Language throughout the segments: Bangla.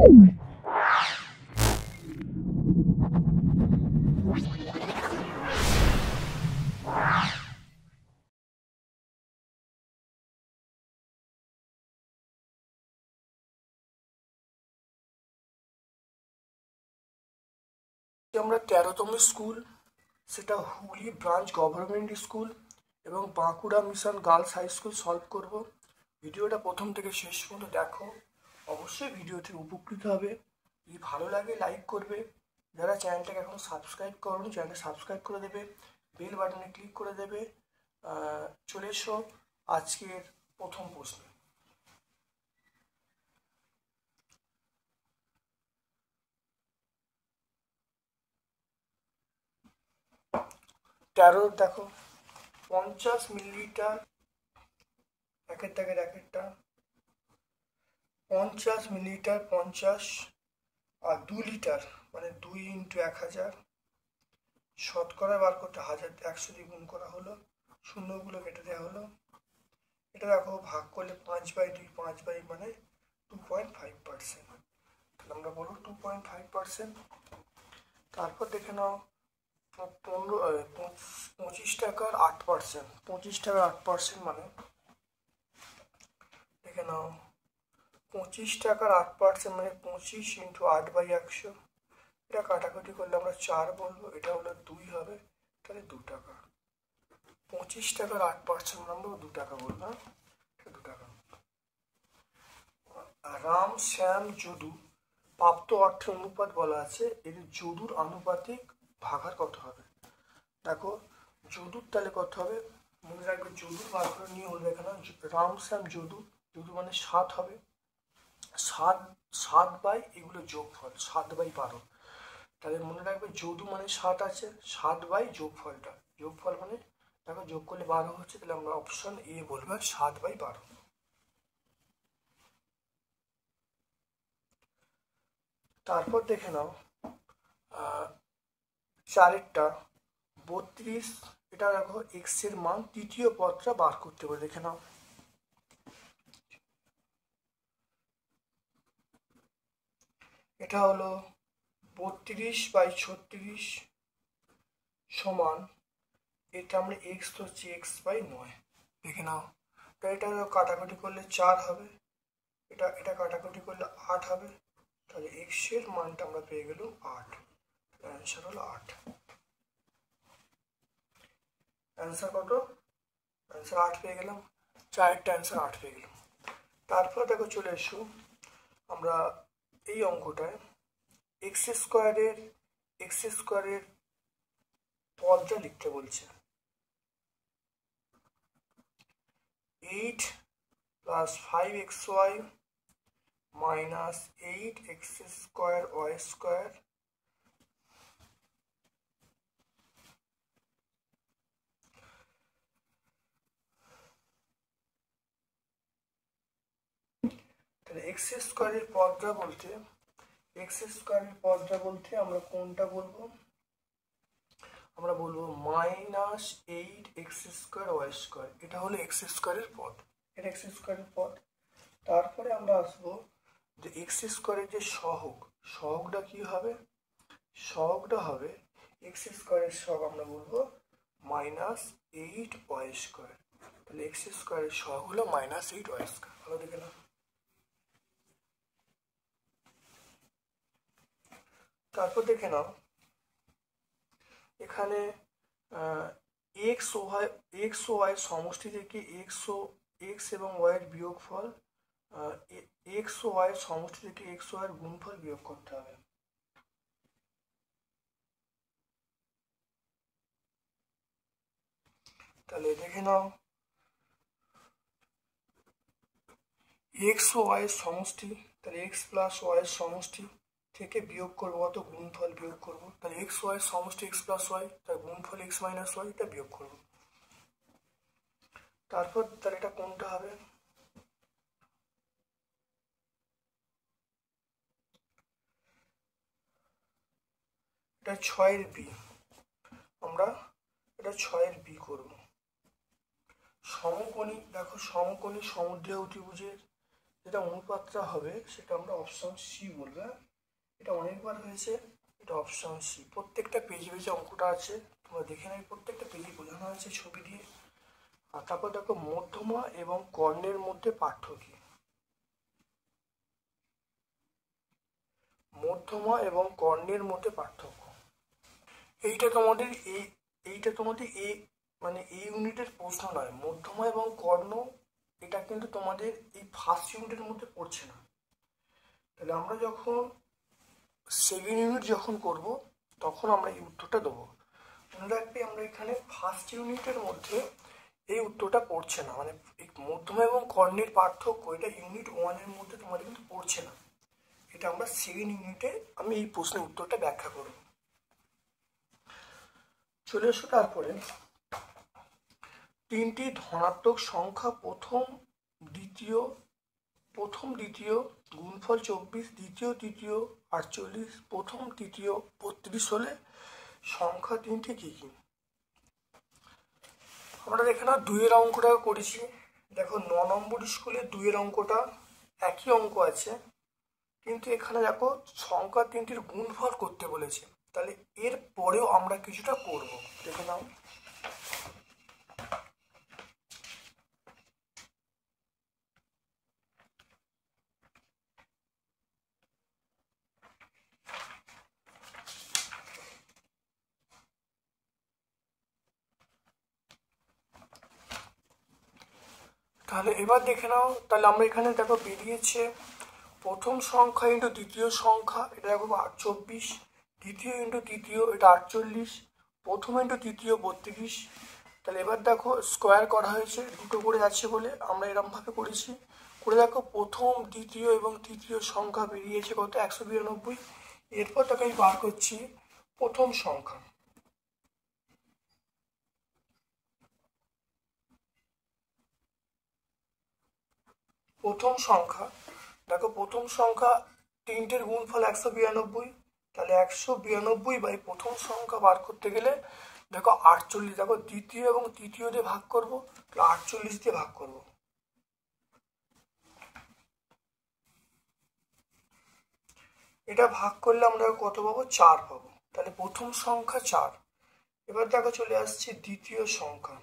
আমরা 13তম স্কুল, সেটা হুগলি ব্রাঞ্চ গভর্নমেন্ট স্কুল এবং Bankura mission girls high school solve করব। ভিডিওটা প্রথম থেকে শেষ পর্যন্ত দেখো, অবশ্যই ভিডিওটি উপকৃত হবে। যদি ভালো লাগে লাইক করবে, যারা চ্যানেলটাকে এখন সাবস্ক্রাইব করুন চ্যানেলটা সাবস্ক্রাইব করে দেবে, বেল বাটনে ক্লিক করে দেবে। চলে এসো আজকের প্রথম প্রশ্ন। 13 দেখো, 50 মিলিলিটার, একের দাগের একেরটা 50 মিলিলিটার 50 আর 2 লিটার মানে 2 ইন্টু 1000, শতকরা বার করতে 1100 দিয়ে গুণ করা হলো, শূন্যগুলো কেটে দেওয়া হলো। এটা দেখো ভাগ করলে 5/2, 5 মানে 2.5%, তাহলে আমরা বলবো 2.5%। তারপর দেখে নাও 25 টাকার 8%, 25 টাকার 8% মানে দেখে নাও 25 টাকার 8% মানে 25 ইন্টু 8/100, এটা কাটাকুটি করলে আমরা 4 বলবো, এটা হলো 2 হবে, তাহলে 2 টাকা। 25 টাকার 8% আমরা 2 টাকা বলবো, 2 টাকা। রাম শ্যাম যদু প্রাপ্ত অর্থের অনুপাত বলা আছে, এর যদুর আনুপাতিক ভাগার কত হবে? দেখো যদুর তাহলে কত হবে, মনে রাখবে যদুর বার করে নিয়ে হলো এখানে রাম শ্যাম যদু, যদু মানে 7 হবে, 7 বাই এগুলো যোগফল 7/12, তাহলে মনে রাখবে যদু মানে 7 আছে, 7 বাই যোগফলটা, যোগফল মানে দেখো যোগ করলে 12 হচ্ছে, তাহলে আমরা অপশন এ বলবো 7/12। তারপর দেখে নাও 4টা 32, এটা দেখো এক্স এর মান তৃতীয় পদটা বার করতে হবে, দেখে নাও। এটা হলো 32/36 সমান, এটা আমরা এক্স ধরছি x/9, দেখে নাও। এটা কাটাকুটি করলে 4 হবে, এটা কাটাকুটি করলে 8 হবে, তাহলে এক্স এর মানটা আমরা পেয়ে গেল 8, অ্যান্সার হলো 8। অ্যান্সার কত? অ্যান্সার 8 পেয়ে গেলাম, 4টা অ্যান্সার 8 পেয়ে গেলাম। তারপর দেখো চলে এসো আমরা এই অঙ্কটায় এক্স স্কোয়ারের পদটা লিখতে বলছে। 8 + 5xy minus 8x square y square তাহলে এক্স স্কোয়ারের পদটা বলতে আমরা কোনটা বলবো? আমরা বলবো -8x স্কোয়ার ওয়াই স্কোয়ার, এটা হলো এক্স স্কোয়ারের পদ, এটা এক্স স্কোয়ারের পদ। তারপরে আমরা আসবো যে এক্স স্কোয়ারের যে সহগটা কি হবে? সহগটা হবে এক্স স্কোয়ারের সহগ আমরা বলবো -8y স্কোয়ার, তাহলে এক্স স্কোয়ারের সহগ হলো -8y স্কোয়ার। ভালো দেখে না। তারপর দেখে নাও এখানে এক্স ও ওয়াই সমষ্টি থেকে এক্স এবং ওয়াই এর বিয়োগফল, এক্স ও ওয়াই সমষ্টি থেকে এক্স ও ওয়াই এর গুণফল বিয়োগ করতে হবে। তাহলে দেখে নাও এক্স ও ওয়াই এর সমষ্টি, তাহলে এক্স প্লাস ওয়াই এর সমষ্টি থেকে বিয়োগ করবো, অত গুণফল বিয়োগ করবো, তাহলে এক্স ওয়াই এর সমষ্টি এক্স প্লাস ওয়াই, তার গুণফল এক্স মাইনাস ওয়াই, এটা বিয়োগ করবো। তারপর তাহলে এটা কোনটা হবে? এটা 6-এর বি, আমরা এটা 6-এর বি করবো। সমকোণী দেখো, সমকোণী সমদ্বিবাহু ত্রিভুজের যেটা অনুপাতটা হবে সেটা আমরা অপশন সি বলবো। এটা অনেকবার হয়েছে, এটা অপশন সি। প্রত্যেকটা পেজে পেজে অঙ্কটা আছে, তোমরা দেখে নেবে, প্রত্যেকটা পেজে বোঝানো আছে ছবি দিয়ে। আর তারপর দেখো মধ্যমা এবং কর্ণের মধ্যে পার্থক্য। মধ্যমা এবং কর্ণের মধ্যে পার্থক্য, এইটা তোমাদের এইটা তোমাদের মানে এই ইউনিটের প্রশ্ন নয়। মধ্যমা এবং কর্ণ এটা কিন্তু তোমাদের এই ফার্স্ট ইউনিটের মধ্যে পড়ছে না। তাহলে আমরা যখন সেকেন্ড ইউনিট যখন করব তখন আমরা এই উত্তরটা দেবো। মনে রাখবে আমরা এখানে ফার্স্ট ইউনিটের মধ্যে এই উত্তরটা পড়ছে না, মানে এই মধ্যমা এবং কর্ণের পার্থক্য এটা ইউনিট 1-এর মধ্যে তোমাদের কিন্তু পড়ছে না। এটা আমরা সেকেন্ড ইউনিটে আমি এই প্রশ্নের উত্তরটা ব্যাখ্যা করব। চলে এসো তারপরে তিনটি ধনাত্মক সংখ্যা প্রথম দ্বিতীয় গুণফল 24, দ্বিতীয় তৃতীয় 48, প্রথম তৃতীয় 32 হলে সংখ্যা তিনটি কি কি? আমরা দেখে না 2-এর অঙ্কটা করেছি। দেখো 9 নম্বর স্কুলে 2-এর অঙ্কটা একই অঙ্ক আছে, কিন্তু এখানে দেখো সংখ্যা তিনটির গুণফল করতে বলেছে। তাহলে এর পরেও আমরা কিছুটা করব, দেখে নাও। তাহলে এবার দেখে নাও, তাহলে আমরা এখানে দেখো বেরিয়েছে প্রথম সংখ্যা ইন্টু দ্বিতীয় সংখ্যা, এটা দেখো 24, দ্বিতীয় ইন্টু তৃতীয় এটা 48, প্রথম ইন্টু তৃতীয় 32। তাহলে এবার দেখো স্কোয়ার করা হয়েছে, দুটো করে আছে বলে আমরা এরমভাবে করেছি। করে দেখো প্রথম দ্বিতীয় এবং তৃতীয় সংখ্যা বেরিয়েছে কত? 192। এরপর তাকে আমি বার করছি প্রথম সংখ্যা। প্রথম সংখ্যা দেখো, প্রথম সংখ্যা তিনটের গুণফল 192। তাহলে 192 বাই প্রথম সংখ্যা বার করতে গেলে দেখো 48, দেখো দ্বিতীয় এবং তৃতীয় দিয়ে ভাগ করবো, তাহলে 48 দিয়ে ভাগ করব। এটা ভাগ করলে আমরা কত পাবো? 4 পাবো। তাহলে প্রথম সংখ্যা 4। এবার দেখো চলে আসছে দ্বিতীয় সংখ্যা।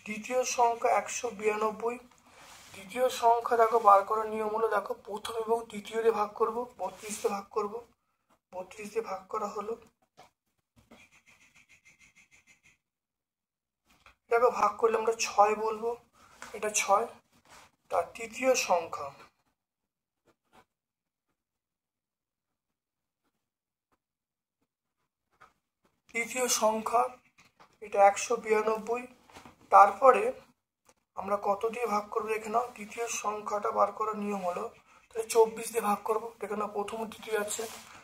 দ্বিতীয় সংখ্যা 192। দ্বিতীয় সংখ্যা দেখো বার করার নিয়ম হলো, দেখো প্রথম এবং তৃতীয় দিয়ে ভাগ করব, 32 দিয়ে ভাগ করব, 32 দিয়ে ভাগ করা হলো। দেখো ভাগ করলে আমরা 6 বলবো, এটা 6। তার তৃতীয় সংখ্যা এটা 192। তারপরে আমরা কত দিয়ে ভাগ করবো দেখে নাও। তৃতীয় সংখ্যাটা বার করার নিয়ম হলো, তাহলে 24 দিয়ে ভাগ করবো। দেখে নাও প্রথম তৃতীয় আছে,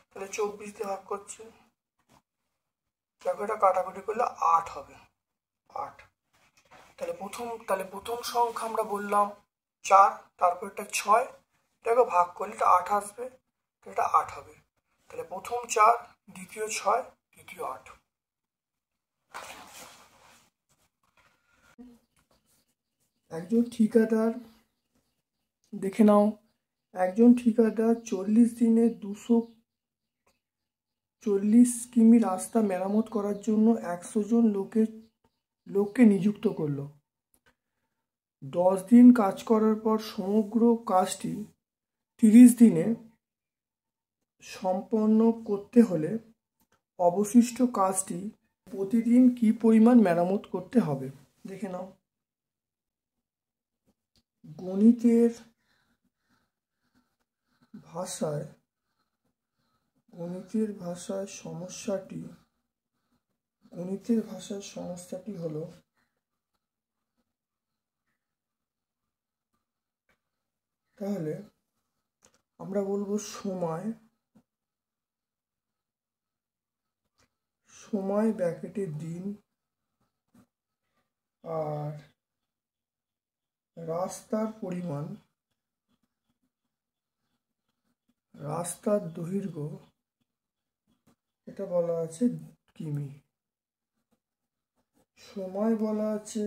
তাহলে 24 দিয়ে ভাগ করছে। দেখো এটা কাটাকুটি করলে 8 হবে, 8। তাহলে প্রথম সংখ্যা আমরা বললাম 4, তারপর এটা 6, দেখো ভাগ করলে এটা 8 আসবে, এটা 8 হবে। তাহলে প্রথম 4, দ্বিতীয় 6, তৃতীয় 8। একজন ঠিকাদার, দেখে নাও, একজন ঠিকাদার 40 দিনে 240 কিমি রাস্তা মেরামত করার জন্য 100 জন লোককে নিযুক্ত করলো। 10 দিন কাজ করার পর সমগ্র কাজটি 30 দিনে সম্পন্ন করতে হলে অবশিষ্ট কাজটি প্রতিদিন কি পরিমাণ মেরামত করতে হবে? দেখে নাও। গণিতের ভাষায় সমস্যাটি হলো, তাহলে আমরা বলবো সময় ব্র্যাকেটে দিন আর রাস্তার দৈর্ঘ্য, এটা বলা আছে কিমি। সময় বলা আছে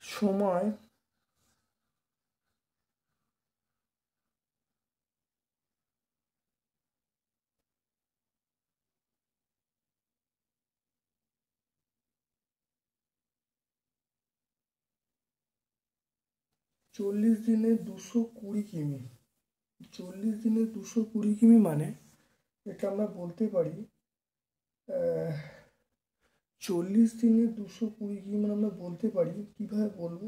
সময় চল্লিশ দিনে 220 কিমি। 40 দিনে 220 কিমি মানে এটা আমরা বলতে পারি 40 দিনে 220 কিমি মানে আমরা বলতে পারি, কিভাবে বলবো,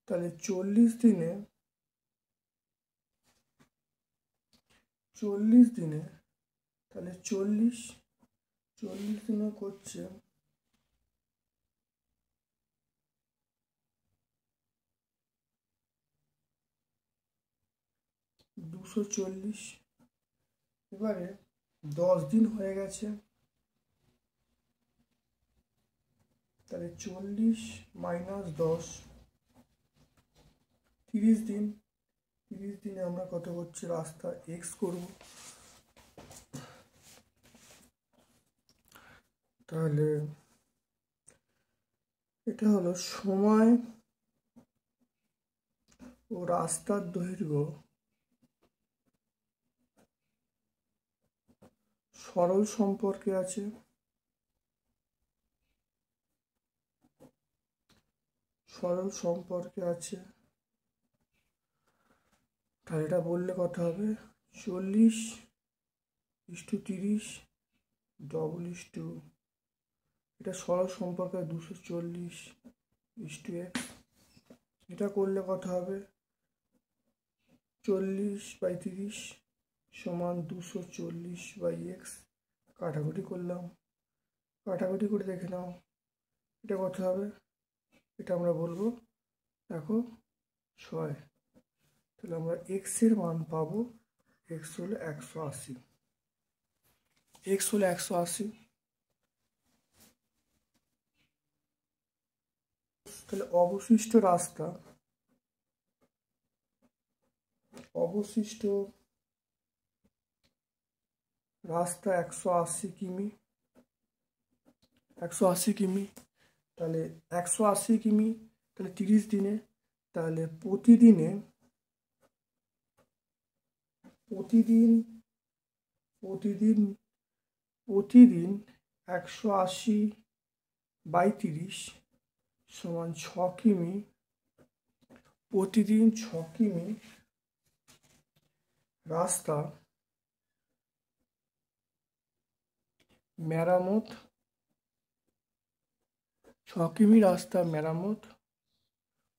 তাহলে 40 দিনে তাহলে 40 দিনে করছে 240। এবারে 10 দিন হয়ে গেছে, তাহলে 40 মাইনাস 10, 30 দিন। 30 দিনে আমরা কত করছি, রাস্তা এক্স করব। তাহলে এটা হলো সময় ও রাস্তার দৈর্ঘ্য সরল সম্পর্কে আছে। তাহলে এটা বললে কত হবে, 40:30 ডবল ইস্টু, এটা সরল সম্পর্কে 240:x। এটা করলে কত হবে, 40/30 সমান 240/x। কাটাকুটি করলাম, কাটাকুটি করে দেখে নাও এটা কত হবে। এটা আমরা বলবো দেখো 6। তাহলে আমরা এক্স এর মান পাবো, এক্স হলো 180। তাহলে অবশিষ্ট রাস্তা 180 কিমি। 180 কিমি, তাহলে 180 কিমি, তাহলে 30 দিনে, তাহলে প্রতিদিন 180/30 সমান 6 কিমি। প্রতিদিন 6 কিমি রাস্তা মেরামত 6 কিমি রাস্তা মেরামত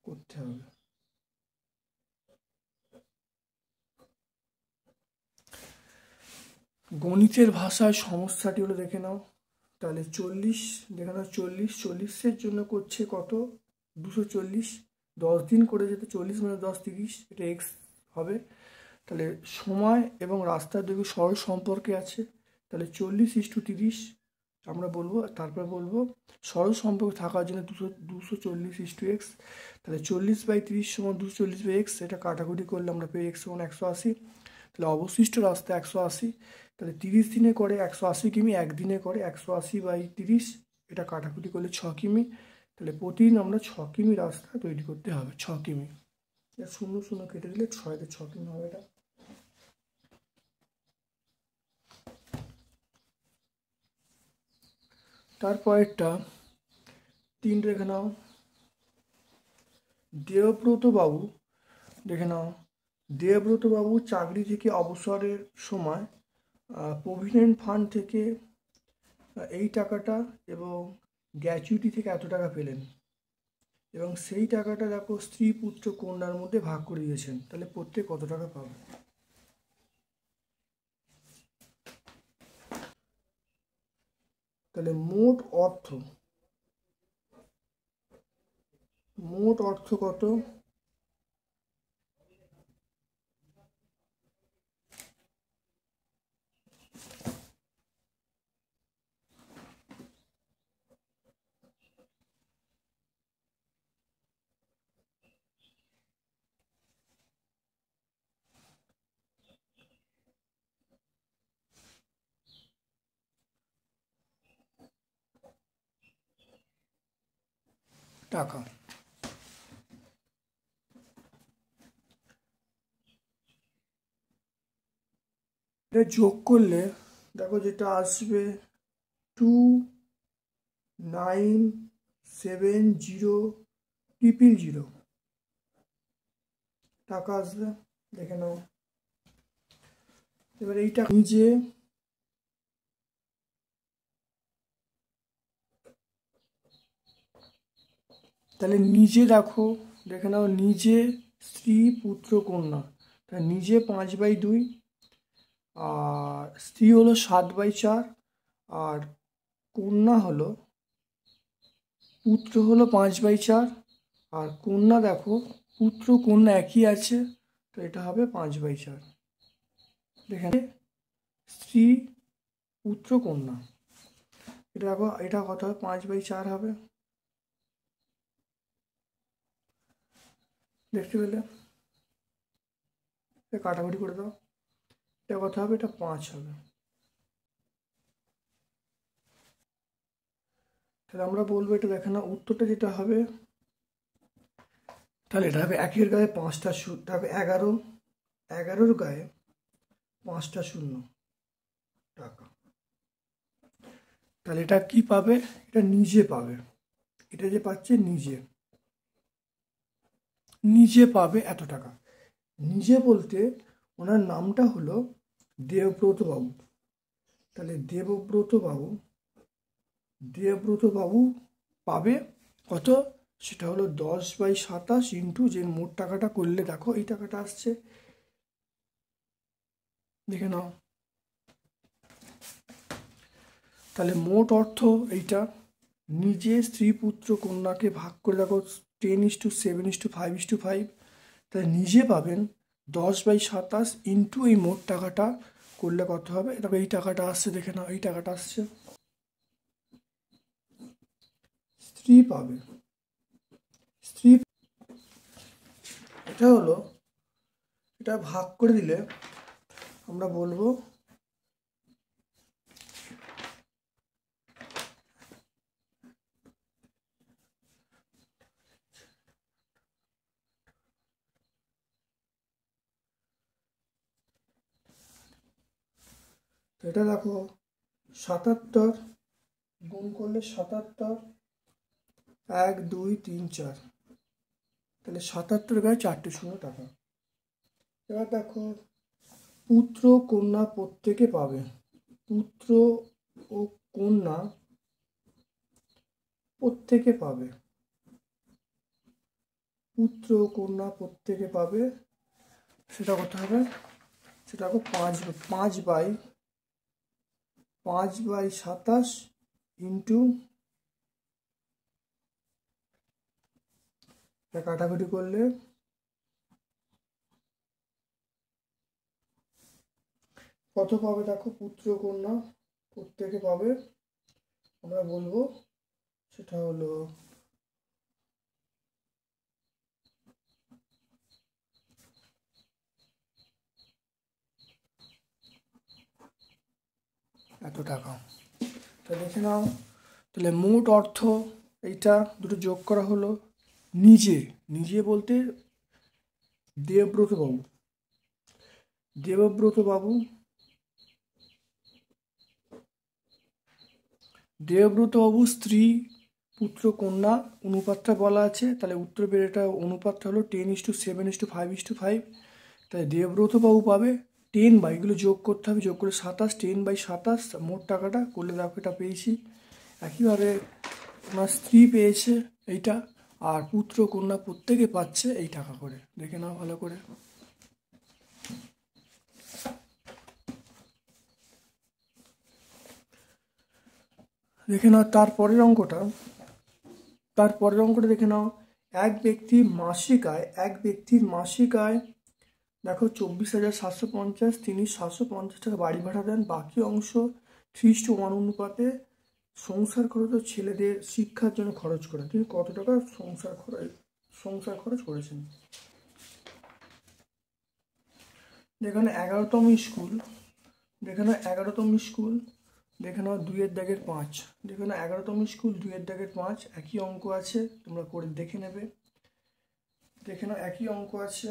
করতে হবে। গণিতের ভাষায় সমস্যাটি হলো দেখে নাও। তাহলে 40 দেখে নাও, 40-40-এর জন্য করছে কত, 240। 10 দিন করে যেতে 40 মানে 10-30, এটা এক্স হবে। তাহলে সময় এবং রাস্তার দৈর্ঘ্য সরল সম্পর্কে আছে। তাহলে 40:30 আমরা বলবো, তারপরে বলবো সরল সম্পর্ক থাকার জন্য 240:x। তাহলে 40/30 সমান 240/x। এটা কাটাকুটি করলে আমরা পেয়ে x সমান 180। তাহলে অবশিষ্ট রাস্তা 180। তাহলে 30 দিনে করে 180 কিমি, একদিনে করে 180/30। এটা কাটাকুটি করলে 6 কিমি। তাহলে প্রতিদিন আমরা 6 কিমি রাস্তা তৈরি করতে হবে, 6 কিমি। 0 কেটে দিলে 6 কিমি হবে। এটা তারপরেরটা 3 রেখে নাও। দেবব্রতবাবু দেখে নাও, দেবব্রতবাবু চাকরি থেকে অবসরের সময় প্রভিডেন্ট ফান্ড থেকে এই টাকাটা এবং গ্র্যাচুইটি থেকে এত টাকা পেলেন, এবং সেই টাকাটা দেখো স্ত্রী পুত্র কন্যার মধ্যে ভাগ করে দিয়েছেন। তাহলে প্রত্যেক কত টাকা পাবে। তাহলে মোট অর্থ কত, টাকা। এটা যোগ করলে দেখো যেটা আসবে 2970,000 টাকা আসবে, দেখে নাও। এবার এইটা নিজে তাহলে নিজে দেখো, দেখে নাও, নিজে স্ত্রী পুত্র কন্যা, তাহলে নিজে 5/2 আর স্ত্রী হলো 7/4 আর কন্যা হলো পুত্র হলো 5/4 আর কন্যা দেখো পুত্র কন্যা একই আছে, তো এটা হবে 5/4। দেখেন স্ত্রী পুত্র কন্যা, এটা দেখো এটা কত হবে, 5/4 হবে, দেখতে পেলে? এটা কাটাকুটি করে দাও, এটা কত হবে, এটা 5 হবে। তাহলে আমরা বলবো এটা, দেখে না উত্তরটা যেটা হবে, তাহলে এটা হবে 1-এর গায়ে 5টা শূন্য, তারপরে 11, 11-র গায়ে 5টা শূন্য টাকা। তাহলে এটা কি পাবে, এটা নিজে পাবে, এটা যে পাচ্ছে নিজে, নিজে পাবে এত টাকা। নিজে বলতে ওনার নামটা হলো দেবব্রত বাবু, তাহলে দেবব্রত বাবু পাবে কত, সেটা হলো 10/27 ইন্টু যে মোট টাকাটা করলে দেখো এই টাকাটা আসছে, দেখে নাও। তাহলে মোট অর্থ এইটা, নিজে স্ত্রী পুত্র কন্যাকে ভাগ করে দেখো 10:7:5:5, তাহলে নিজে পাবেন 10/27 ইন্টু এই মোট টাকাটা করলে কত হবে, দেখো এই টাকাটা আসছে, দেখে নাও এই টাকাটা আসছে। স্ত্রী পাবে, স্ত্রী এটা হলো, এটা ভাগ করে দিলে আমরা বলবো এটা দেখো 77 গুণ করলে 77, 1 2 3 4, তাহলে 77 গায়ে 4টে শূন্য টাকা। এবার দেখো পুত্র কন্যা প্রত্যেকে পাবে, পুত্র ও কন্যা প্রত্যেকে পাবে, পুত্র ও কন্যা প্রত্যেকে পাবে, সেটা কত হবে, সেটা হবে 5/27 ইন্টু, কাটাকুটি করলে কত পাবে, দেখো পুত্র কন্যা প্রত্যেকে পাবে, আমরা বলবো সেটা হলো এত টাকা। তো দেখে নাও, তাহলে মোট অর্থ এইটা দুটো যোগ করা হলো, নিজে, নিজে বলতে দেবব্রত বাবু স্ত্রী পুত্র কন্যা অনুপাতটা বলা আছে, তাহলে উত্তর বেরোটা অনুপাতটা হলো 10:7:5:5, তাহলে দেবব্রত বাবু পাবে 10 বাই, এগুলো যোগ করতে হবে, যোগ করে 27, 10/27 মোট টাকাটা করলে দেখো এটা পেয়েছি। একইভাবে ওনার স্ত্রী পেয়েছে এইটা, আর পুত্র কন্যা প্রত্যেকে পাচ্ছে এই টাকা করে, দেখে নাও ভালো করে। দেখে নাও তারপরের অঙ্কটা, দেখে নাও, এক ব্যক্তির মাসিক আয় দেখো 24,750, তিনি 750 টাকা বাড়ি ভাড়া দেন, বাকি অংশ 3:1 অনুপাতে সংসার খরচ ও ছেলেদের শিক্ষার জন্য খরচ করেন। তিনি কত টাকা সংসার খরচ করেছেন? যেখানে 11তম স্কুল, দেখে নাও 2 এর দাগের 5, দেখে নাও 11তম স্কুল 2 এর দাগের 5, একই অঙ্ক আছে, তোমরা করে দেখে নেবে। দেখে নাও একই অঙ্ক আছে,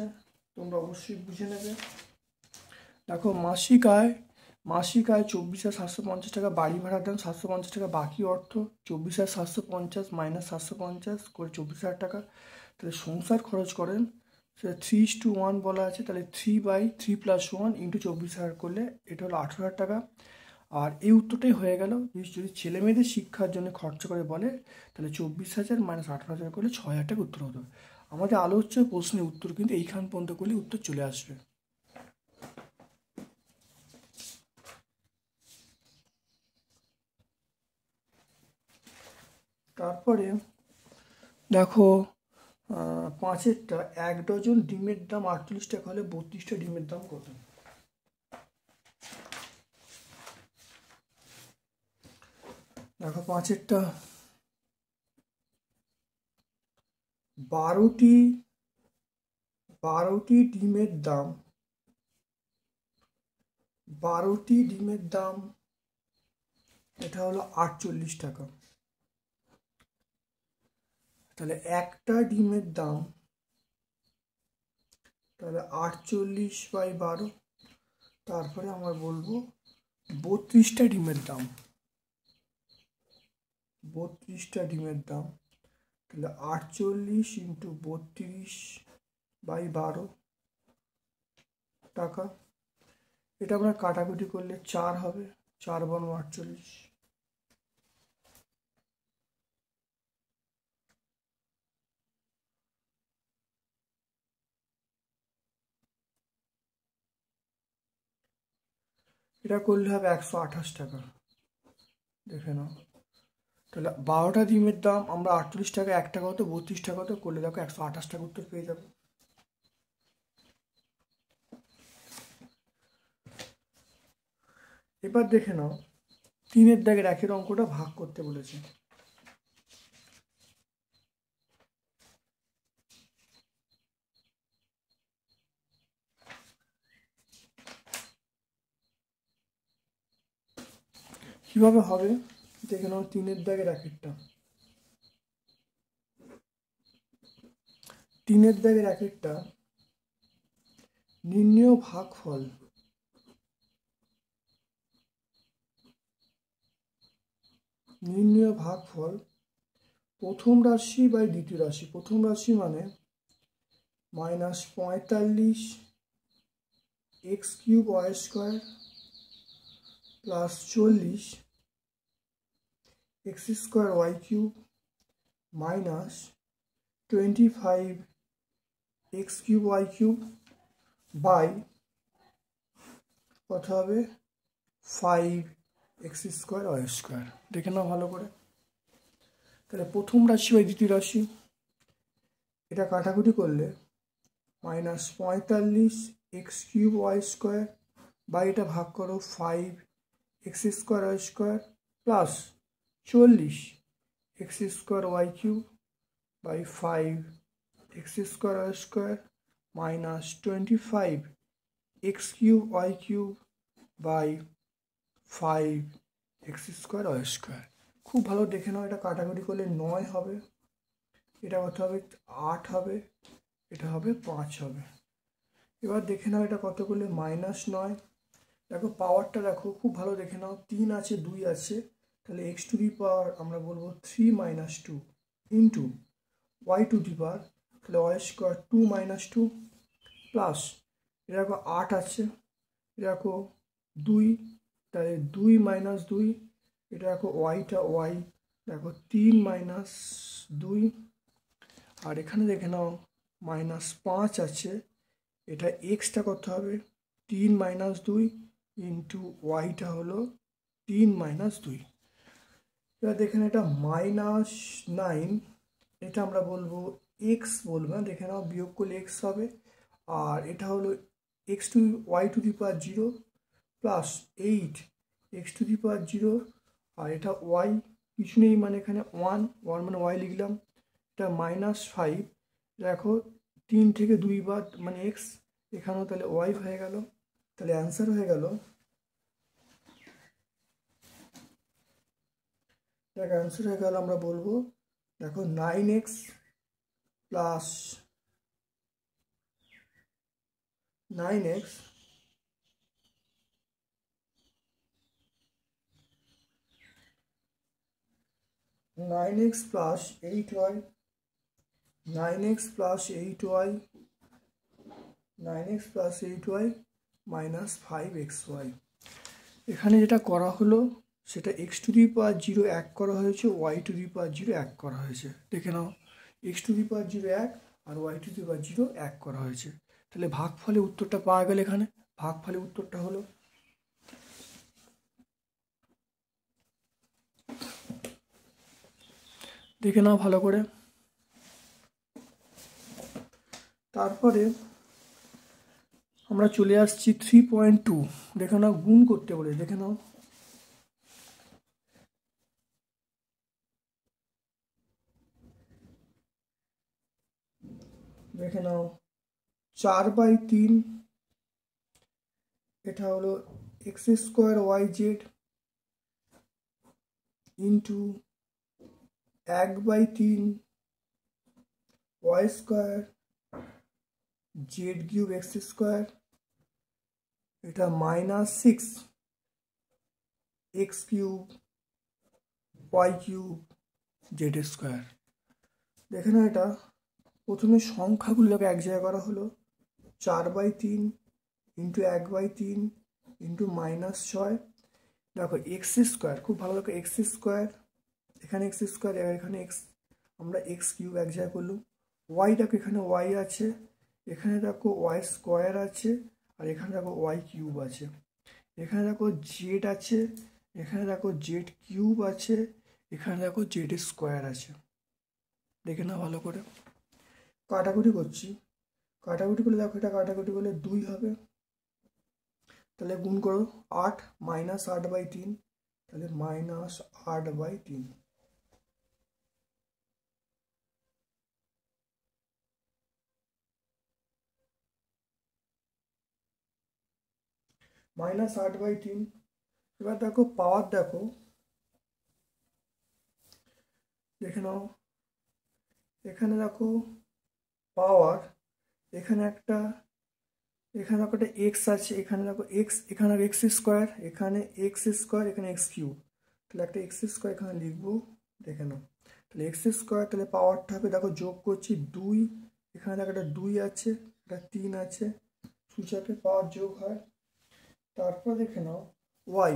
তোমরা অবশ্যই বুঝে নেবে। দেখো মাসিক আয় 24,750 টাকা, বাড়ি ভাড়া দেন 750 টাকা, বাকি অর্থ 24,750 মাইনাস 750 করে 24,000 টাকা। তাহলে সংসার খরচ করেন সেটা 3:1 বলা আছে, তাহলে 3/3 + 1 ইন্টু 24,000 করলে এটা হলো 18,000 টাকা। আর এই উত্তরটাই হয়ে গেল। যদি ছেলে মেয়েদের শিক্ষার জন্য খরচা করে বলে তাহলে 24,000 মাইনাস 18,000 করলে 6,000 টাকা উত্তর হতো। আমাদের আলোচ্য প্রশ্নের উত্তর কিন্তু এইখান পর্যন্ত করলে উত্তর চলে আসবে। তারপরে দেখো 5এরটা, 1 ডজন ডিমের দাম 48 টাকা হলে 32টা ডিমের দাম কত? দেখো 5এরটা, 12টি ডিমের দাম, 12টি ডিমের দাম এটা হলো 48 টাকা। তাহলে একটা ডিমের দাম, তাহলে 48/12, তারপরে আমরা বলবো 32টা ডিমের দাম, 32টা ডিমের দাম, তাহলে 48 ইন্টু 32/12 টাকা। এটা আমরা কাটাকুটি করলে 4 হবে, 4 × 48। এটা করলে হবে 128 টাকা। দেখে নাও, তাহলে 12টা ডিমের দাম আমরা 48 টাকা, 1 টাকা হতো, 32 টাকা হতো, করলে দেখো 128 টাকা উত্তর পেয়ে যাবে। এবার দেখে নাও 3 এর দাগের 1-এর অঙ্কটা ভাগ করতে বলেছে। কিভাবে হবে দেখে নাও। 3-এর দাগের 1-এরটা, 3-এর দাগের 1-এরটা, নির্ণেয় ভাগফল, নির্ণেয় ভাগফল প্রথম রাশি বাই দ্বিতীয় রাশি। প্রথম রাশি মানে -45 x³ y² plus 40 x² y³ minus 25 x³ y³ by কত হবে 5 x² y²। দেখে নাও ভালো করে। তাহলে প্রথম রাশি বাই দ্বিতীয় রাশি, এটা কাটাকুটি করলে -45 x³ y² বাই এটা ভাগ করো 5 x² y² plus 40 x² y³ by 5 x² y² minus 25 x³ y³ by 5 x² y²। খুব ভালো দেখে নাও, এটা কাটাকুটি করলে 9 হবে, এটা কত হবে 8 হবে, এটা হবে 5 হবে। এবার দেখে নাও এটা কত করলে -9। দেখো পাওয়ারটা দেখো খুব ভালো দেখে নাও, 3 আছে 2 আছে, তাহলে x² আমরা বলবো 3 - 2 ইন্টু y², তাহলে y² 2 - 2 প্লাস এটা দেখো 8 আছে, এটা দেখো 2, তাহলে 2 - 2, এটা দেখো ওয়াইটা y, দেখো 3 - 2, আর এখানে দেখে নাও -5 আছে, এটা এক্সটা কত হবে 3 - 2 ইন্টু ওয়াইটা হলো 3 - 2। এবার দেখেন এটা -9, এটা আমরা বলবো এক্স বলবো না, দেখে নাও বিয়োগ করলে এক্স হবে, আর এটা হলো y² 0 প্লাস 8 x² 0, আর এটা ওয়াই কিছু নেই মানে এখানে 1 মানে ওয়াই লিখলাম, এটা -5, দেখো 3 থেকে 2 বাদ মানে এক্স, এখানেও তাহলে ওয়াই হয়ে গেল। তাহলে অ্যান্সার হয়ে গেল দেখ অ্যান্সার হয়ে গেল, আমরা বলবো দেখো 9x plus 9x plus 8y 9x plus 8y 9x plus 8y minus 5xy। এখানে যেটা করা হলো সেটা এক্স টু দি পাওয়ার 0 এক করা হয়েছে, ওয়াই টু দি পাওয়ার 0 এক করা হয়েছে। দেখে নাও, এক্স টু দি পাওয়ার 0 এক আর ওয়াই টু দি পাওয়ার 0 এক করা হয়েছে। তাহলে ভাগফলে উত্তরটা পাওয়া গেল। এখানে ভাগফলে উত্তরটা হলো, দেখে নাও ভালো করে। তারপরে আমরা চলে আসছি 3.2। দেখে নাও, গুণ করতে বলে। দেখে নাও, দেখে নাও 4/3, এটা হলো x square y z into 1/3 y square z cube x square, এটা minus 6 x cube y cube z square. দেখে না, এটা প্রথমে সংখ্যাগুলোকে এক জায়গায় করা হলো, 4/3 ইন্টু 1/3 ইন্টু -6। দেখো এক্স স্কোয়ার, খুব ভালো দেখো, এক্স স্কোয়ার এখানে এক্স স্কোয়ার, এখানে এক্স, আমরা এক্স কিউব এক জায়গায় করলাম। ওয়াই দেখো, এখানে ওয়াই আছে, এখানে দেখো ওয়াই স্কোয়ার আছে, আর এখানে দেখো ওয়াই কিউব আছে। এখানে দেখো জেড আছে, এখানে দেখো জেড কিউব আছে, এখানে দেখো জেড স্কোয়ার আছে। দেখে না ভালো করে, কাটাকুটি করছি। কাটাকুটি করলে দেখো, এটা কাটাকুটি করলে 2 হবে। তাহলে গুণ করো, 8 মাইনাস 8/3, তাহলে মাইনাস 8/3। -8/3। এবার দেখো পাওয়ার, দেখো দেখে নাও, এখানে দেখো পাওয়ার, এখানে একটা এক্স আছে, এখানে দেখো এক্স, এখানে এক্স স্কোয়ার, এখানে এক্স স্কোয়ার, এখানে এক্স কিউব। তাহলে একটা এক্স স্কোয়ার এখানে লিখবো। দেখে নাও, তাহলে এক্স স্কোয়ার, তাহলে পাওয়ারটা হবে, দেখো যোগ করছি 2, এখানে দেখো একটা 2 আছে, একটা 3 আছে, সূচকে পাওয়ার যোগ হয়। তারপর দেখে নাও ওয়াই,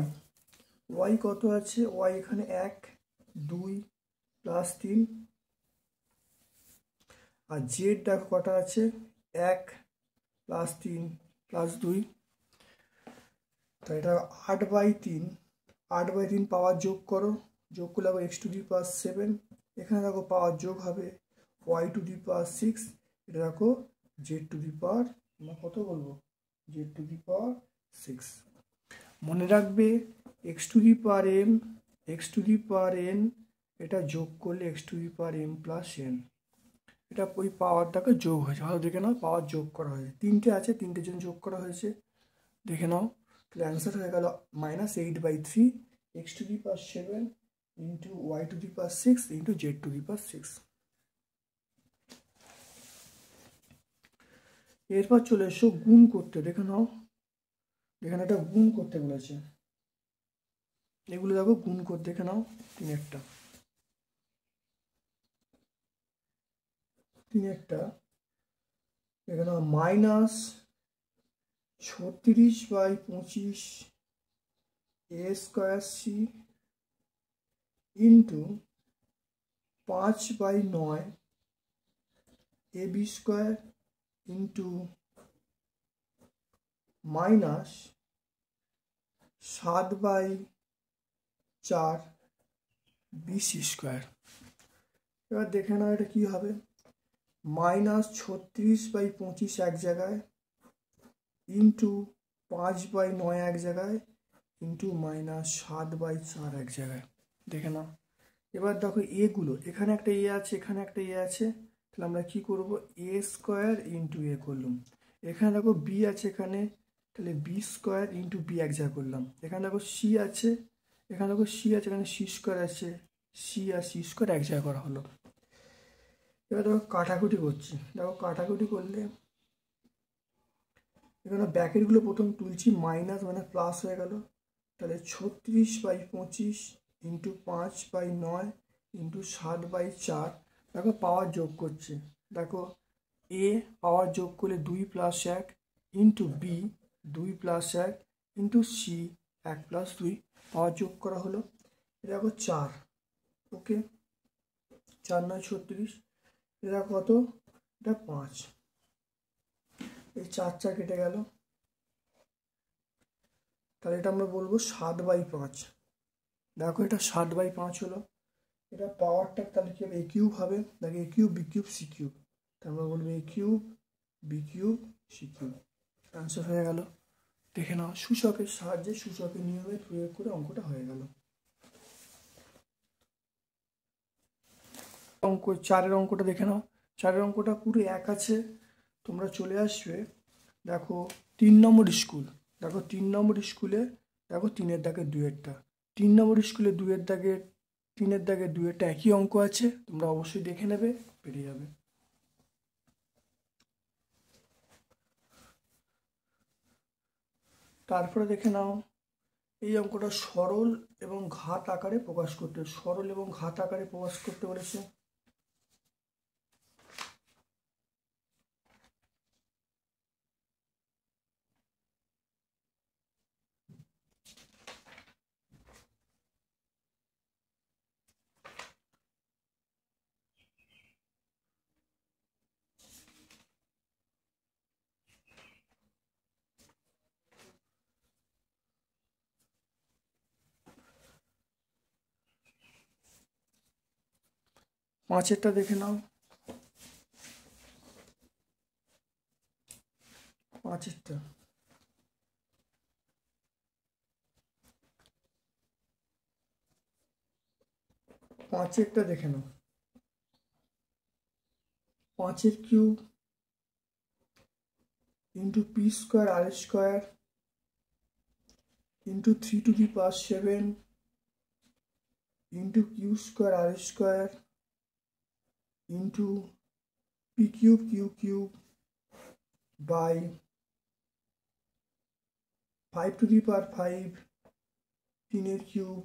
ওয়াই কত আছে, ওয়াই এখানে 1 2 প্লাস 3, আর জেড দেখো কটা আছে, 1 প্লাস 3 প্লাস 2। তো এটা 8/3, 8/3 পাওয়ার যোগ করো, যোগ করলে আবার এক্স টু দি পাওয়ার 7, এখানে দেখো পাওয়ার যোগ হবে ওয়াই টু দি পাওয়ার 6, এটা দেখো জেড টু দি পাওয়ার, আমরা কত বলবো, জেড টু দি পাওয়ার 6। মনে রাখবে x to the power m, x to the power n, এটা যোগ করলে x to the power m plus n, এটা ওই পাওয়ারটাকে যোগ হয়েছে। ভালো দেখে নাও, পাওয়ার যোগ করা হয়েছে, 3টে আছে, 3টের জন্য যোগ করা হয়েছে। দেখে নাও, তাহলে অ্যান্সার হয়ে গেল -8/3 x to the power 7 into y to the power 6 into z to the power 6। এরপর চলে এসো গুণ করতে। দেখে নাও, এখানে একটা গুণ করতে বলেছে, এগুলো দেখো গুণ করতে। দেখে নাও, তিনেরটা দেখে নাও, -36/25 a square c into 5/9 a b square into -7/4 b c square. এবার দেখে নাও এটা কি হবে, -36/25 এক জায়গায় ইন্টু 5/9 এক জায়গায় ইন্টু -7/4 এক জায়গায়। দেখে নাও, এবার দেখো এগুলো, এখানে একটা এ আছে, এখানে একটা এ আছে, তাহলে আমরা কি করব, এ স্কোয়ার ইন্টু এ করলাম। এখানে দেখো বি আছে, এখানে, তাহলে বি স্কোয়ার ইন্টু বি এক জায়গায় করলাম। এখানে দেখো সি আছে, এখানে দেখো সি আছে, এখানে সি স্কোয়ার আছে, সি আর সি স্কোয়ার এক জায়গায় করা হলো। এবার দেখো কাটাকুটি করছি, দেখো কাটাকুটি করলে এখানে ব্র্যাকেটগুলো প্রথম তুলছি, মাইনাস মানে প্লাস হয়ে গেল, তাহলে 36/25 ইন্টু 5/9 ইন্টু 7/4। দেখো পাওয়ার যোগ করছে, দেখো এ পাওয়ার যোগ করলে 2 + 1 ইন্টু বি 2 + 1 ইন্টু সি 1 + 2 পাওয়ার যোগ করা হলো। দেখো 4, ওকে 4 9 36, এটা কত, এটা 5, এই 4 4 কেটে গেল, তাহলে এটা আমরা বলবো 7/5। দেখো এটা 7/5 হলো। এটা পাওয়ারটা তাহলে কি হবে, এ কিউব হবে, দেখো a cube b cube c cube, তাহলে আমরা বলবো a cube b cube c cube. Answer হয়ে গেল। দেখে নাও সূচকের সাহায্যে সূচকের নিয়মে প্রয়োগ করে অঙ্কটা হয়ে গেল। অঙ্ক 4-এর অঙ্কটা দেখে নাও, 4-এর অঙ্কটা পুরো এক আছে, তোমরা চলে আসবে দেখো 3 নম্বর স্কুল, দেখো 3 নম্বর স্কুলে দেখো 3-এর দাগের 2-এরটা, 3 নম্বর স্কুলে 2-এর দাগের 3-এর দাগের 2-এরটা একই অঙ্ক আছে, তোমরা অবশ্যই দেখে নেবে, পেরে যাবে। তারপরে দেখে নাও এই অঙ্কটা সরল এবং ঘাত আকারে প্রকাশ করতে, সরল এবং ঘাত আকারে প্রকাশ করতে বলেছে। পাঁচেরটা দেখে নাও, পাঁচেরটা পাঁচেরটা দেখে নাও, 5-এর cube into p square r square into 3⁻7 into q square r square into p cube q cube by 5⁵, 3-এর কিউব,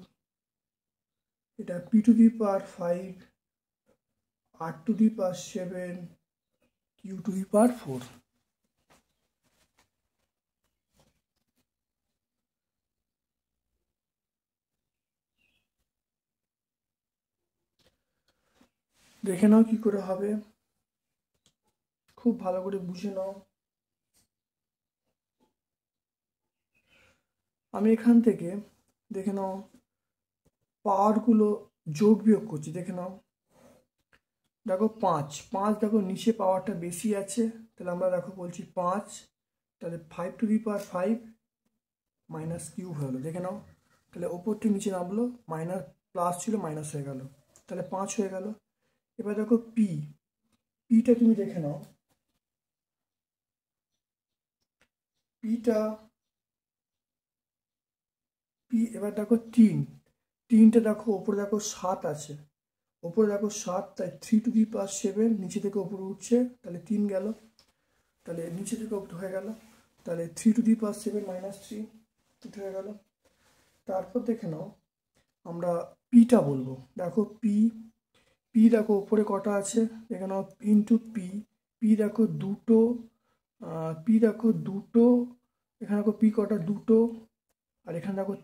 এটা p⁵, r⁵, q⁴। দেখে নাও কি করে হবে, খুব ভালো করে বুঝে নাও। আমি এখান থেকে দেখে নাও পাওয়ারগুলো যোগ বিয়োগ করছি, দেখে নাও দেখো 5 দেখো নিচে পাওয়ারটা বেশি আছে, তাহলে আমরা দেখো বলছি 5, তাহলে 5⁵ মাইনাস কিউব হলো, দেখে নাও তাহলে ওপরটি নিচে নামলো, মাইনাস প্লাস ছিল মাইনাস হয়ে গেল, তাহলে 5 হয়ে গেল। এবার দেখো পিটা তুমি দেখে নাও, এবার দেখো 3টা দেখো ওপরে দেখো 7 আছে, ওপরে দেখো 7, তাই 3⁵, নিচে থেকে ওপরে উঠছে, তাহলে 3 গেল, তাহলে নিচে থেকে ওপরে হয়ে গেল, তাহলে 3⁵ মাইনাস 3 উঠে হয়ে গেল। তারপর দেখে নাও আমরা পিটা বলবো, দেখো পি দেখো ওপরে কটা আছে, দেখে নাও ইন্টু পি দেখো দুটো, এখানে দেখো পি কটা দুটো, আর এখানে দেখো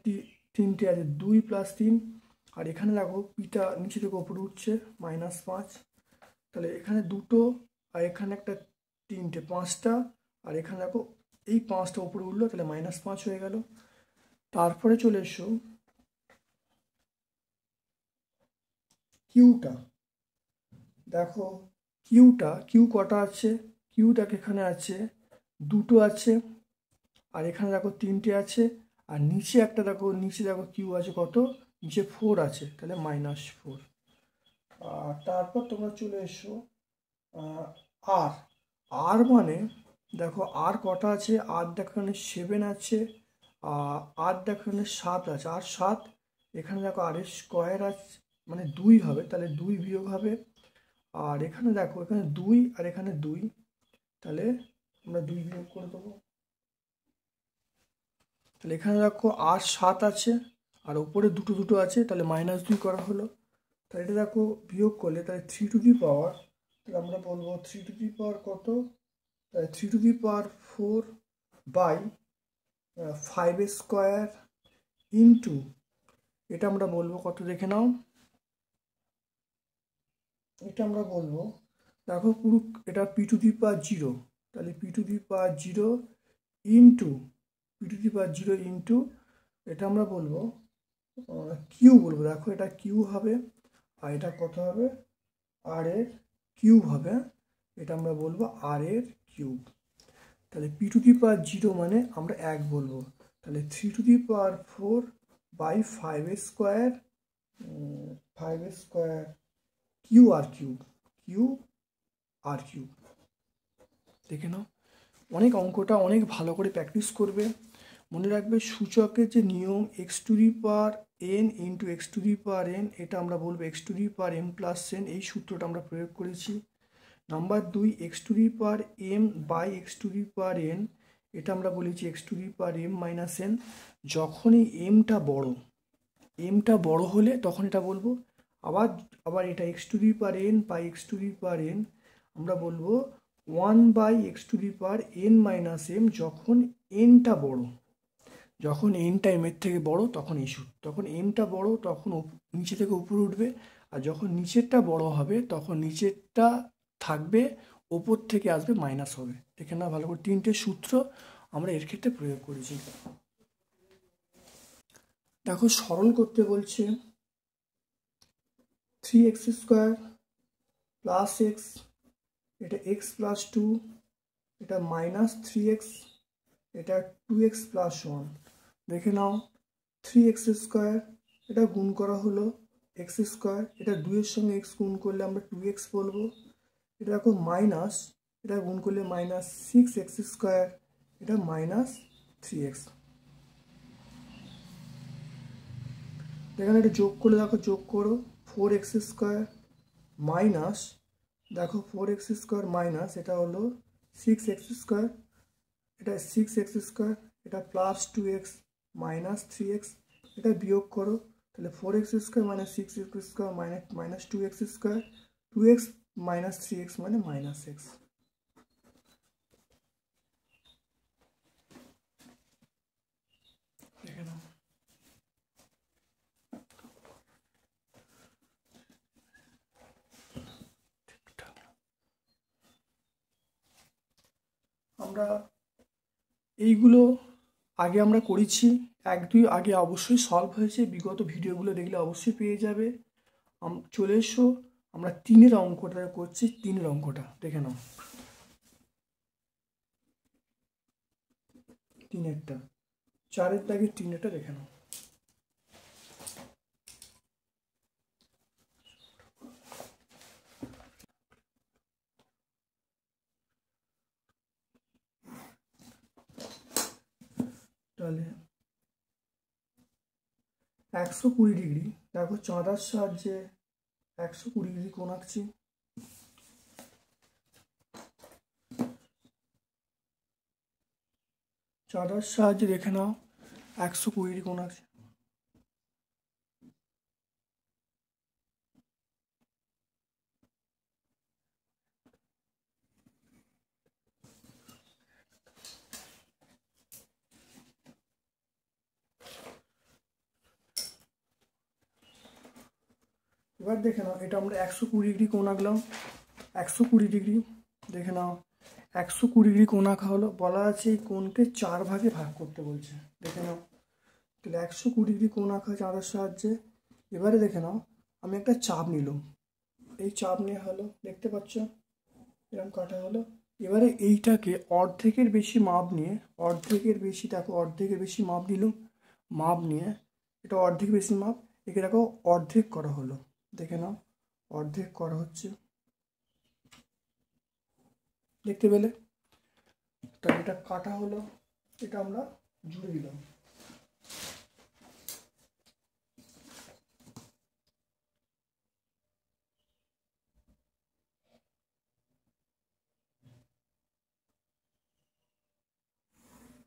3টে আছে, 2 + 3, আর এখানে দেখো পিটা নিচে থেকে ওপরে উঠছে -5, তাহলে এখানে দুটো আর এখানে একটা 3টে 5টা, আর এখানে দেখো এই 5টা ওপরে উঠলো, তাহলে -5 হয়ে গেল। তারপরে চলে এসো কিউটা, দেখো কিউ কটা আছে, কিউ দেখো এখানে আছে দুটো আছে, আর এখানে দেখো 3টে আছে, আর নিচে একটা দেখো, নিচে দেখো কিউ আছে কত, নিচে 4 আছে, তাহলে -4। আর তারপর তোমরা চলে এসো আর মানে দেখো আর কটা আছে, আর দেখো এখানে 7 আছে, আর দেখো এখানে 7 আছে, আর 7, এখানে দেখো আর স্কোয়ার আছে, মানে 2 হবে, তাহলে 2 বিয়োগ হবে। আর এখানে দেখো, এখানে 2 আর এখানে 2, তাহলে আমরা 2 বিয়োগ করে দেবো। তাহলে এখানে দেখো 8 7 আছে, আর উপরে দুটো দুটো আছে, তাহলে -2 করা হলো। তাহলে এটা দেখো বিয়োগ করলে তাহলে 3 টু দি পাওয়ার, তাহলে আমরা বলবো 3 টু দি পাওয়ার কত, তাহলে 3 to the power 4 by 5 square into, এটা আমরা বলবো কত দেখে নাও, এটা আমরা বলবো, দেখো পুরো এটা পি টু দি পাওয়ার 0, তাহলে P two the power 0 into P two the power 0 into, এটা আমরা বলবো কিউ বলবো। দেখো এটা কিউ হবে, আর এটা কত হবে, আর এর কিউব হবে, এটা আমরা বলবো আর এর কিউব। তাহলে পি টু দি পাওয়ার 0 মানে আমরা 1 বলবো, তাহলে 3 to the power 4 by 5 square, 5 square কিউ আর কিউব, কিউ আর কিউব। দেখে নাও, অনেক অঙ্কটা অনেক ভালো করে প্র্যাকটিস করবে। মনে রাখবে সূচকের যে নিয়ম x to the power n into x to the power n, এটা আমরা বলবো x to the power m plus n, এই সূত্রটা আমরা প্রয়োগ করেছি। Number 2 x to the power m by x to the power n, এটা আমরা বলেছি x to the power m minus n. যখনই এমটা বড় হলে তখন এটা বলবো। আবার আবার এটা x to the power n by x to the power n, আমরা বলবো 1 by x to the power n minus m, যখন এনটা বড়, যখন এনটা এমের থেকে বড় তখন এই সূত্র, তখন এমটা বড় তখন নিচে থেকে উপরে উঠবে, আর যখন নিচেরটা বড় হবে তখন নিচেরটা থাকবে, ওপর থেকে আসবে মাইনাস হবে। দেখে না ভালো করে, 3টে সূত্র আমরা এর ক্ষেত্রে প্রয়োগ করেছি। দেখো সরল করতে বলছে 3x স্কোয়ার প্লাস এক্স, এটা এক্স প্লাস 2, এটা মাইনাস 3x, এটা 2x প্লাস 1। দেখে নাও 3x স্কোয়ার, এটা গুণ করা হলো এক্স স্কোয়ার, এটা 2 এর সঙ্গে এক্স গুণ করলে আমরা 2x বলবো। এটা দেখো মাইনাস, এটা গুণ করলে মাইনাস 6x স্কোয়ার, এটা মাইনাস 3x। এখানে এটা যোগ করলে দেখো, যোগ করো 4x স্কোয়ার মাইনাস, দেখো 4x স্কোয়ার মাইনাস, এটা হলো 6x স্কোয়ার, এটা 6x স্কোয়ার, এটা প্লাস 2x মাইনাস 3x, এটা বিয়োগ করো, তাহলে 4x square minus 6x square minus 2x square, 2x minus 3x মানে মাইনাস x। দেখে নাও, আমরা এইগুলো আগে আমরা করেছি, 1 2 আগে অবশ্যই সলভ হয়েছে, বিগত ভিডিওগুলো দেখলে অবশ্যই পেয়ে যাবে। চলে এসো, আমরা 3-এর অঙ্কটা করছি, 3-এর অঙ্কটা দেখে নাও, 3-এরটা, 4-এর দাগে 3-এরটা দেখে নাও। তাহলে 120 ডিগ্রি, দেখো চাঁদার সাহায্যে 120 ডিগ্রি কোণ আঁকছি। চাঁদার সাহায্যে দেখে নাও 120 ডিগ্রি কোণ আঁকছি। এবার দেখে নাও, এটা আমরা 120 ডিগ্রি কোণ আঁকলাম, 120 ডিগ্রি। দেখে নাও 120 ডিগ্রি কোণ আঁকা হলো, বলা আছে এই কোণকে 4 ভাগে ভাগ করতে বলছে। দেখে নাও, তাহলে 120 ডিগ্রি কোণ আঁকা চাঁদার সাহায্যে। এবারে দেখে নাও, আমি একটা চাপ নিলাম, এই চাপ নেওয়া হলো, দেখতে পাচ্ছ এরকম কাটা হলো। এবারে এইটাকে অর্ধেকের বেশি মাপ নিয়ে, অর্ধেকের বেশি, দেখো অর্ধেকের বেশি মাপ নিলাম, মাপ নিয়ে এটা অর্ধেক বেশি মাপ, একে দেখো অর্ধেক করা হলো। দেখে নাও অর্ধেক করা হচ্ছে, দেখতে পেলে? তাহলে এটা কাটা হলো, এটা আমরা জুড়ে দিলাম।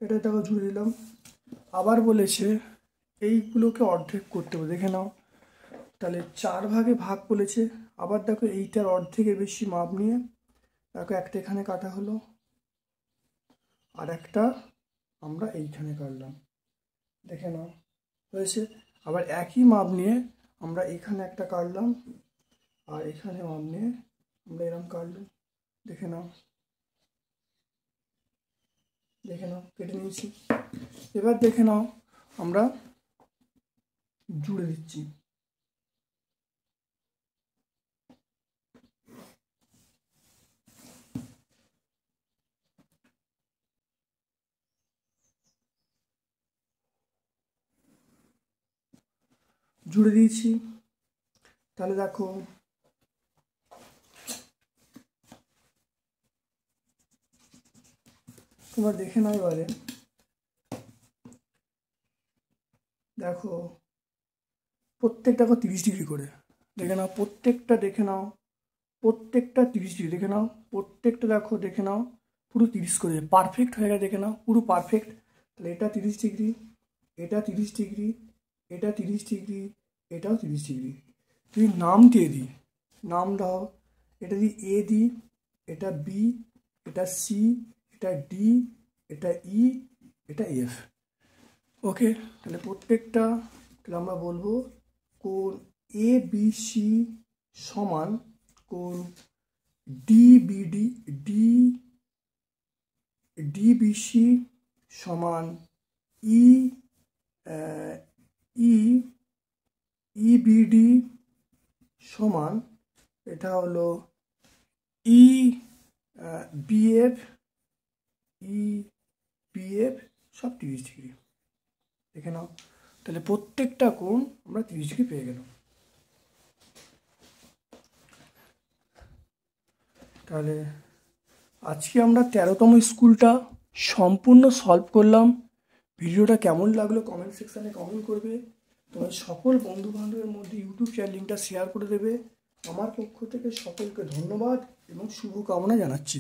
এটা দেখো জুড়ে দিলাম। আবার বলেছে এইগুলোকে অর্ধেক করতে হবে, দেখে নাও। তাহলে 4 ভাগে ভাগ বলেছে। আবার দেখো এইটার অর্ধেকের বেশি মাপ নিয়ে দেখো একটা এখানে কাটা হলো, আর একটা আমরা এইখানে কাটলাম, দেখে নাও হয়েছে। আবার একই মাপ নিয়ে আমরা এখানে একটা কাটলাম, আর এখানে মাপ নিয়ে আমরা এরকম কাটলাম, দেখে নাও, দেখে নাও কেটে নিয়েছি। এবার দেখে নাও আমরা জুড়ে দিচ্ছি। জুড়ে দিয়েছি। তাহলে দেখো তোমরা দেখে নাও এবারে, দেখো প্রত্যেকটা 30 ডিগ্রি করে, দেখে নাও প্রত্যেকটা, দেখে নাও প্রত্যেকটা 30 ডিগ্রি, দেখে নাও প্রত্যেকটা, দেখো দেখে নাও পুরো 30 করে পারফেক্ট হয়ে গেছে, দেখে নাও পুরো পারফেক্ট। তাহলে এটা 30 ডিগ্রি, এটা 30 ডিগ্রি, এটা 30 ডিগ্রি, এটাও 30 ডিগ্রি। যদি নাম দিয়ে দিই, নাম দাও, এটা যদি এ দিই, এটা বি, এটা সি, এটা ডি, এটা ই, এটা এফ। ওকে, তাহলে প্রত্যেকটা, তাহলে আমরা বলবো কোণ এ বি সি সমান কোণ ডিবিডি, ডিবিসি সমান ই ই ইবিডি সমান, এটা হলো ই বিএফ, ই বিএফ, সব 30 ডিগ্রি, দেখে নাও। তাহলে প্রত্যেকটা কোণ আমরা 30 ডিগ্রি পেয়ে গেলাম। তাহলে আজকে আমরা 13তম স্কুলটা সম্পূর্ণ সলভ করলাম। ভিডিওটা কেমন লাগলো কমেন্ট সেকশানে কমেন্ট করবে। তোমার সকল বন্ধু বান্ধবের মধ্যে ইউটিউব চ্যানেল লিঙ্কটা শেয়ার করে দেবে। আমার পক্ষ থেকে সকলকে ধন্যবাদ এবং শুভকামনা জানাচ্ছি।